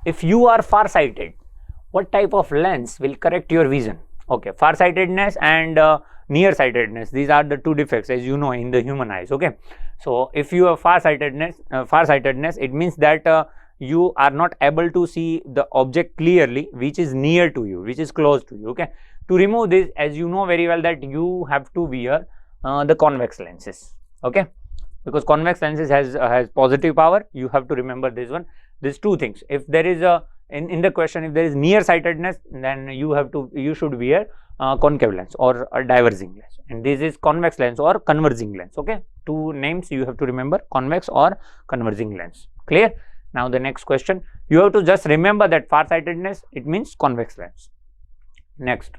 if you are far-sighted, what type of lens will correct your vision? Okay, far-sightedness and near-sightedness, these are the two defects, as you know, in the human eyes. Okay, so if you have far-sightedness, it means that you are not able to see the object clearly which is near to you, which is close to you. Okay, to remove this, as you know very well, that you have to wear the convex lenses. Okay, because convex lenses has positive power. You have to remember this one, these two things. If there is a in the question, if there is nearsightedness, then you should wear concave lens or a diverging lens, and this is convex lens or converging lens. Okay, two names you have to remember, convex or converging lens. Clear? Now the next question, you have to just remember that farsightedness, it means convex lens. Next,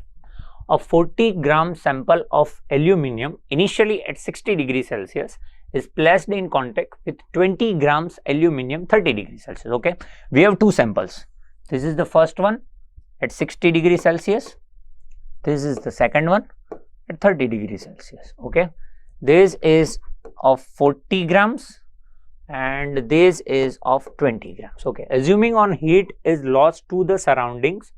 a 40-gram sample of aluminum initially at 60 degrees Celsius is placed in contact with 20 grams aluminum 30 degrees Celsius. Okay, we have two samples. This is the first one at 60 degrees Celsius. This is the second one at 30 degrees Celsius. Okay, this is of 40 grams and this is of 20 grams. Okay, assuming on heat is lost to the surroundings,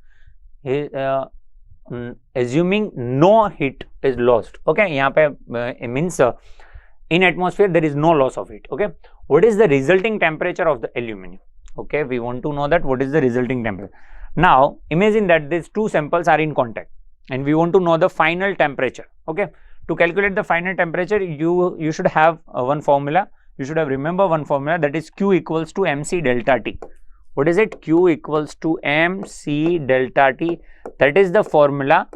assuming no heat is lost. Okay, यहाँ पे it means in atmosphere there is no loss of heat. Okay, what is the resulting temperature of the aluminum? Okay, we want to know that what is the resulting temperature. Now imagine that these two samples are in contact and we want to know the final temperature. Okay, to calculate the final temperature, you should have one formula. You should have remember one formula, that is Q equals to mc delta T. What is it? Q equals to mc delta T. That is the formula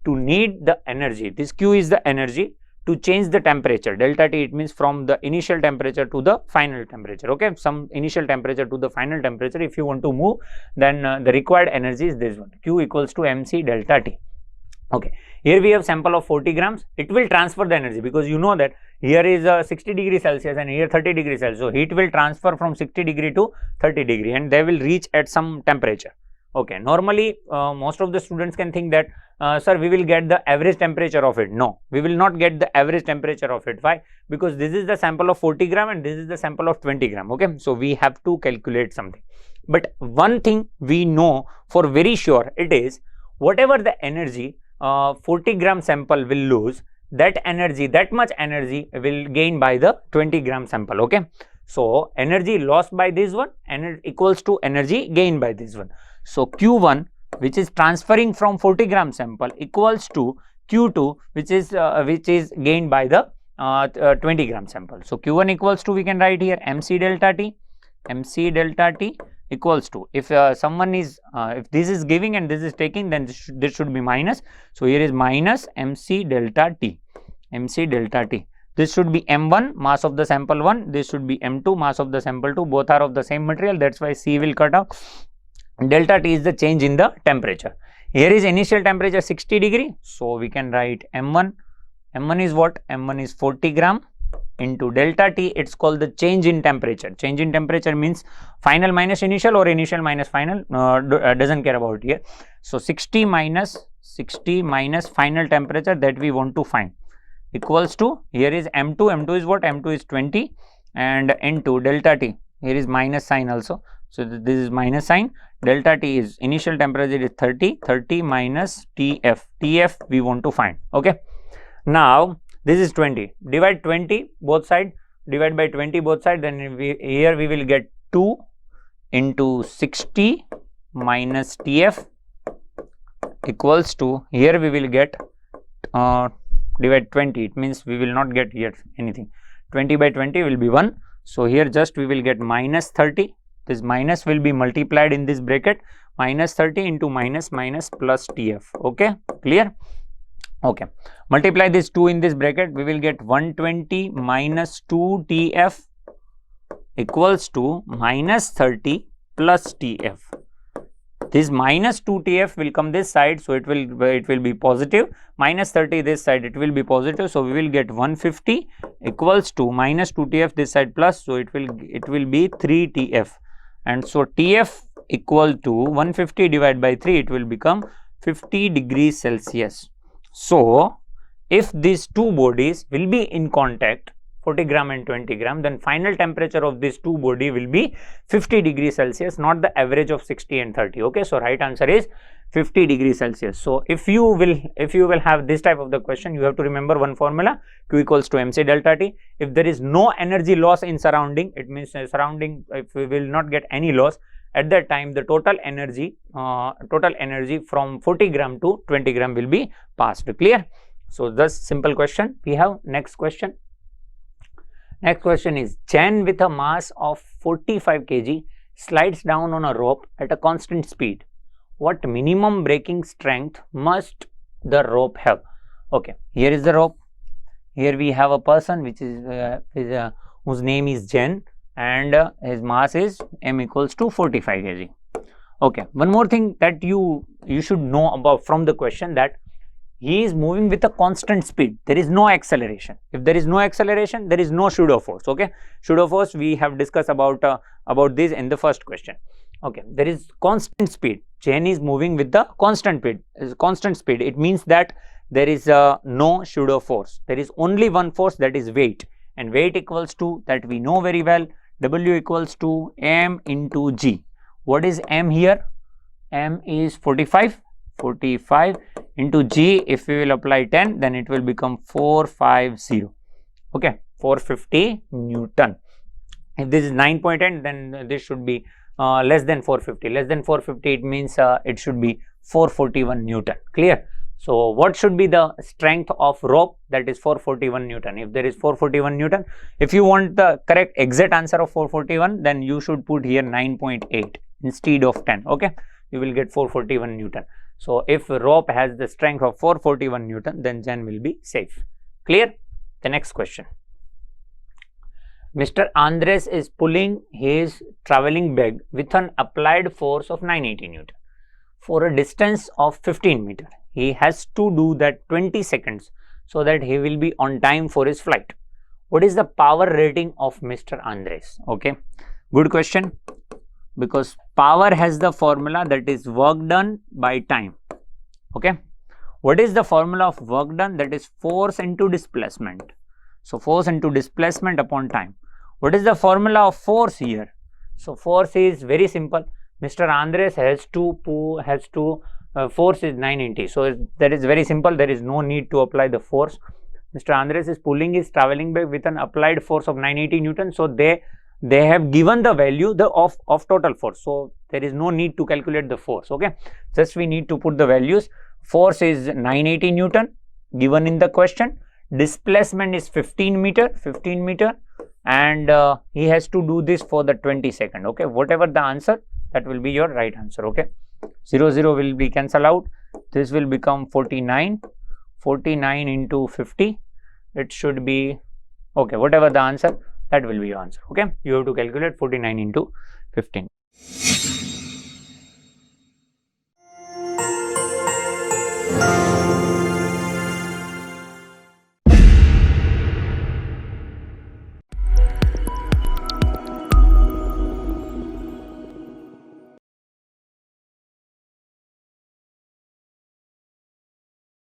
to need the energy. This Q is the energy to change the temperature. Delta T, it means from the initial temperature to the final temperature. Okay, some initial temperature to the final temperature. If you want to move, then the required energy is this one, Q equals to mc delta T. Okay, here we have sample of 40 grams. It will transfer the energy, because you know that here is 60 degrees Celsius and here 30 degrees Celsius. So heat will transfer from 60 degree to 30 degree and they will reach at some temperature. Okay, normally most of the students can think that sir, we will get the average temperature of it. No, we will not get the average temperature of it. Why? Because this is the sample of 40 gram and this is the sample of 20 gram. Okay, so we have to calculate something. But one thing we know for very sure, it is whatever the energy 40 gram sample will lose, that much energy will gain by the 20 gram sample. Okay, so energy lost by this one equals to energy gained by this one. So Q1, which is transferring from 40 gram sample, equals to Q2, which is gained by the 20 gram sample. So Q1 equals to, we can write here, mc delta T equals to, if someone is if this is giving and this is taking, then this should be minus. So here is minus mc delta T. This should be m1, mass of the sample 1. This should be m2, mass of the sample 2. Both are of the same material, that's why C will cut out. Delta T is the change in the temperature. Here is initial temperature 60 degree. So we can write m1. M1 is what? M1 is 40 gram into delta T. It's called the change in temperature. Change in temperature means final minus initial or initial minus final. Doesn't care about here. So 60 minus final temperature that we want to find equals to, here is m2. M2 is what? M2 is 20 and into delta T. Here is minus sign also. So this is minus sign. Delta T is initial temperature is 30 minus TF. TF we want to find. Okay. Now this is 20. Divide 20 both side. Divide by 20 both side. Then here we will get 2 into 60 minus TF equals to, here we will get divide 20. It means we will not get here anything. 20 by 20 will be 1. So here just we will get minus 30. This minus will be multiplied in this bracket, minus 30 into minus plus TF. Okay, clear? Okay, multiply this 2 in this bracket, we will get 120 minus 2 TF equals to minus 30 plus TF. This minus 2 TF will come this side, so it will be positive. Minus 30 this side, it will be positive. So we will get 150 equals to minus 2 TF this side plus, so it will be 3 TF. And so TF equal to 150 divided by 3, it will become 50 degrees Celsius. So if these two bodies will be in contact, 40 gram and 20 gram, then final temperature of these two body will be 50 degrees Celsius, not the average of 60 and 30. Okay, so right answer is 50 degrees Celsius. So if you will have this type of the question, you have to remember one formula, Q equals to MC delta T. If there is no energy loss in surrounding, it means surrounding, if we will not get any loss, at that time the total energy from 40 gram to 20 gram will be passed. Clear? So thus simple question. We have next question. Next question is, Chen with a mass of 45 kg slides down on a rope at a constant speed. What minimum braking strength must the rope have? Okay, here is the rope. Here we have a person which is whose name is Chen, and his mass is m equals to 45 kg. Okay, one more thing that you should know about from the question, that he is moving with a constant speed. There is no acceleration. If there is no acceleration, there is no pseudo force. Okay, pseudo force we have discussed about this in the first question. Okay, there is constant speed. Chen is moving with the constant speed. It means that there is no pseudo force. There is only one force, that is weight, and weight equals to, that we know very well, W equals to m into g. What is m here? M is 45 into g. If we will apply 10, then it will become 450. Okay, 450 Newton. If this is 9.8, then this should be less than 450. Less than 450, it means it should be 441 Newton. Clear? So what should be the strength of rope? That is 441 Newton. If there is 441 Newton, if you want the correct exact answer of 441, then you should put here 9.8 instead of 10. Okay, you will get 441 Newton. So if rope has the strength of 441 Newton, then Chen will be safe. Clear? The next question. Mr. Andres is pulling his traveling bag with an applied force of 980 Newton for a distance of 15 meters. He has to do that 20 seconds so that he will be on time for his flight. What is the power rating of Mr. Andres? Okay, good question, because power has the formula, that is work done by time. Okay, what is the formula of work done? That is force into displacement. So force into displacement upon time. What is the formula of force here? So force is very simple. Mr. Andres has to force is 980. So that is very simple. There is no need to apply the force. Mr. Andres is pulling his traveling bag with an applied force of 980 Newton. So they have given the value of total force. So there is no need to calculate the force. Okay, just we need to put the values. Force is 980 Newton given in the question. Displacement is 15 meter, and he has to do this for the 20 second. Okay, whatever the answer, that will be your right answer. Okay, 0 0 will be cancelled out. This will become 49 into 50. It should be, okay, whatever the answer, that will be your answer. Okay, you have to calculate 49 into 15.